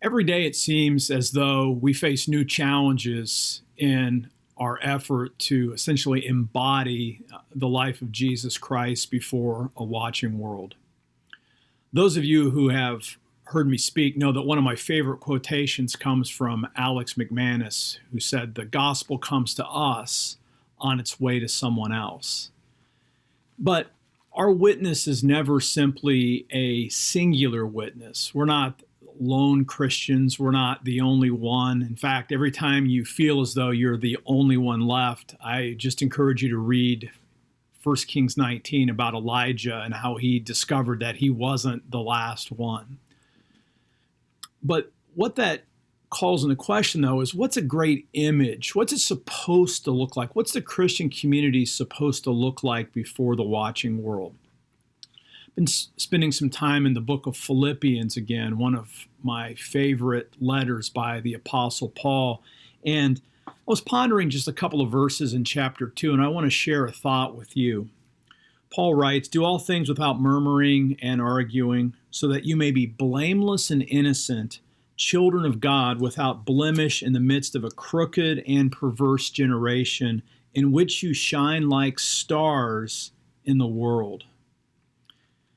Every day it seems as though we face new challenges in our effort to essentially embody the life of Jesus Christ before a watching world. Those of you who have heard me speak know that one of my favorite quotations comes from Alex McManus, who said, "The gospel comes to us on its way to someone else." But our witness is never simply a singular witness. We're not lone Christians. We're not the only one. In fact, every time you feel as though you're the only one left, I just encourage you to read 1 Kings 19 about Elijah and how he discovered that he wasn't the last one. But what that calls into question, though, is what's a great image? What's it supposed to look like? What's the Christian community supposed to look like before the watching world? I've been spending some time in the book of Philippians again, one of my favorite letters by the Apostle Paul. And I was pondering just a couple of verses in chapter 2, and I want to share a thought with you. Paul writes, "Do all things without murmuring and arguing, so that you may be blameless and innocent, children of God without blemish in the midst of a crooked and perverse generation, in which you shine like stars in the world."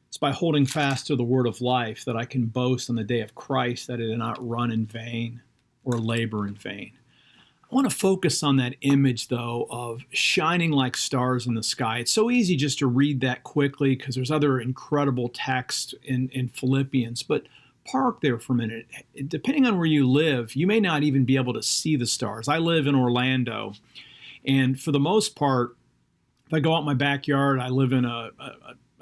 It's by holding fast to the word of life that I can boast on the day of Christ that I did not run in vain or labor in vain. I want to focus on that image, though, of shining like stars in the sky. It's so easy just to read that quickly because there's other incredible text in Philippians, but park there for a minute. Depending on where you live, you may not even be able to see the stars. I live in Orlando, and for the most part, if I go out in my backyard, I live in a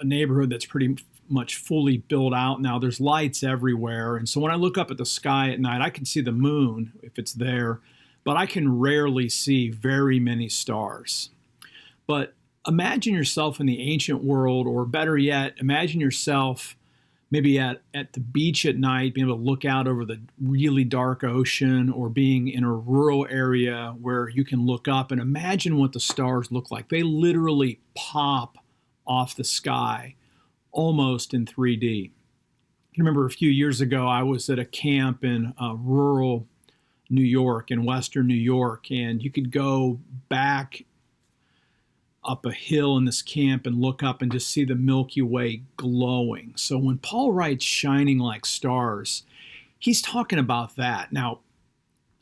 neighborhood that's pretty much fully built out now. There's lights everywhere, and so when I look up at the sky at night, I can see the moon if it's there, but I can rarely see very many stars. But imagine yourself in the ancient world, or better yet, imagine yourself maybe at the beach at night, being able to look out over the really dark ocean, or being in a rural area where you can look up and imagine what the stars look like. They literally pop off the sky almost in 3D. I remember a few years ago, I was at a camp in rural New York, in Western New York, and you could go back up a hill in this camp and look up and just see the Milky Way glowing. So when Paul writes shining like stars, he's talking about that. Now,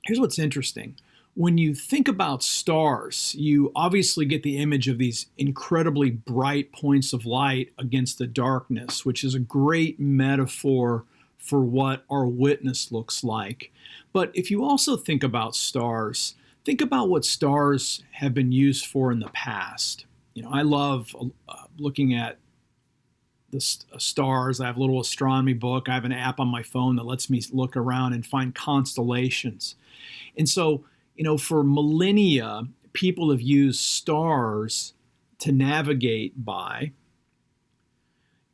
here's what's interesting. When you think about stars, you obviously get the image of these incredibly bright points of light against the darkness, which is a great metaphor for what our witness looks like. But if you also think about stars, think about what stars have been used for in the past. You know, I love looking at the stars. I have a little astronomy book. I have an app on my phone that lets me look around and find constellations. And so, you know, for millennia, people have used stars to navigate by.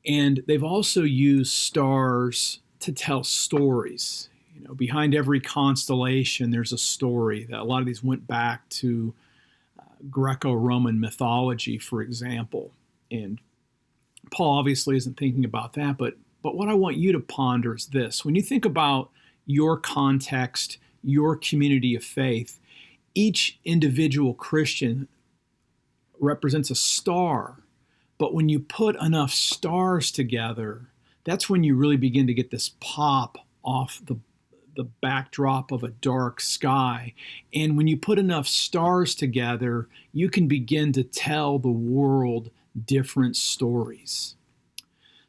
And they've also used stars to tell stories. You know, behind every constellation, there's a story. That a lot of these went back to Greco-Roman mythology, for example. And Paul obviously isn't thinking about that, but what I want you to ponder is this. When you think about your context, your community of faith, each individual Christian represents a star. But when you put enough stars together, that's when you really begin to get this pop off the backdrop of a dark sky. And when you put enough stars together, you can begin to tell the world different stories.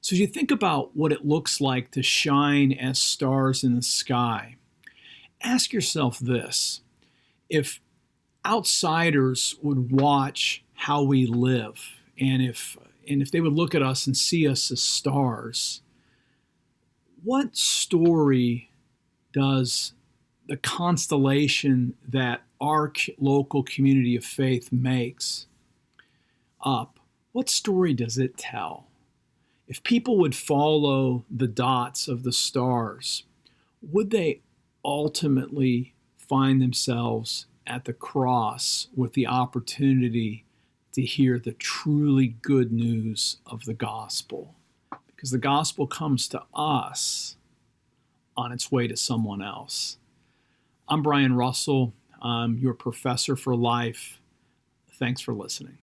So as you think about what it looks like to shine as stars in the sky, ask yourself this. If outsiders would watch how we live, and if they would look at us and see us as stars, what story does the constellation that our local community of faith makes up, what story does it tell? If people would follow the dots of the stars, would they ultimately find themselves at the cross with the opportunity to hear the truly good news of the gospel? Because the gospel comes to us on its way to someone else. I'm Brian Russell. I'm your professor for life. Thanks for listening.